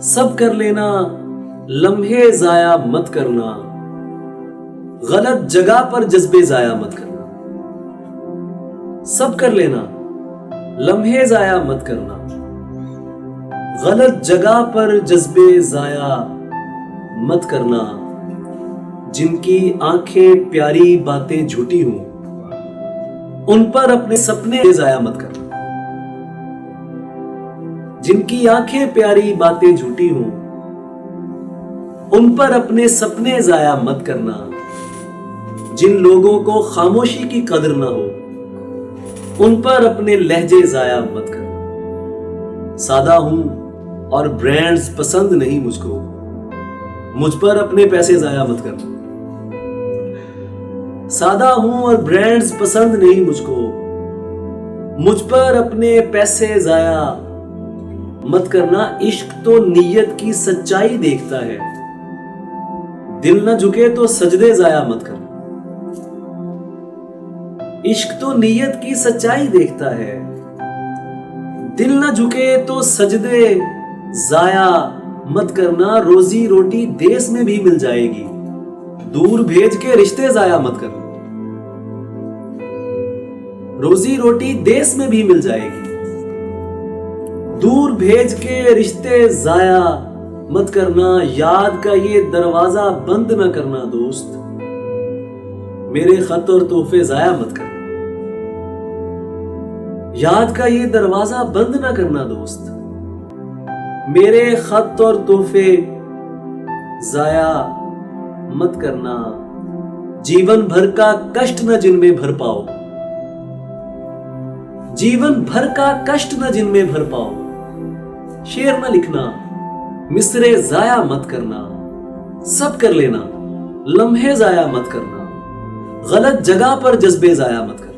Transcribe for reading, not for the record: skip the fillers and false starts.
सब कर लेना, लम्हे जाया मत करना, गलत जगह पर जज्बे जाया मत करना। सब कर लेना, लम्हे जाया मत करना, गलत जगह पर जज्बे जाया मत करना। जिनकी आंखें प्यारी बातें झूठी हों, उन पर अपने सपने जाया मत करना। जिनकी आंखें प्यारी बातें झूठी हों, उन पर अपने सपने जाया मत करना। जिन लोगों को खामोशी की कदर ना हो, उन पर अपने लहजे जाया मत करना। सादा हूं और ब्रांड्स पसंद नहीं मुझको, मुझ पर अपने पैसे जाया मत करना। सादा हूं और ब्रांड्स पसंद नहीं मुझको, मुझ पर अपने पैसे जाया मत करना। इश्क तो नीयत की सच्चाई देखता है, दिल न झुके तो सजदे जाया मत करना। इश्क तो नीयत की सच्चाई देखता है, दिल न झुके तो सजदे जाया मत करना। रोजी रोटी देश में भी मिल जाएगी, दूर भेज के रिश्ते जाया मत करना। रोजी रोटी देश में भी मिल जाएगी, दूर भेज के रिश्ते जाया मत करना। याद का ये दरवाजा बंद न करना दोस्त, मेरे खत और तोहफे जाया मत करना। याद का ये दरवाजा बंद न करना दोस्त, मेरे खत और तोहफे जाया मत करना। जीवन भर का कष्ट न जिनमें भर पाओ, जीवन भर का कष्ट न जिनमें भर पाओ। शेर न लिखना, मिसरे जाया मत करना। सब कर लेना, लम्हे जाया मत करना, गलत जगह पर जज्बे जाया मत करना।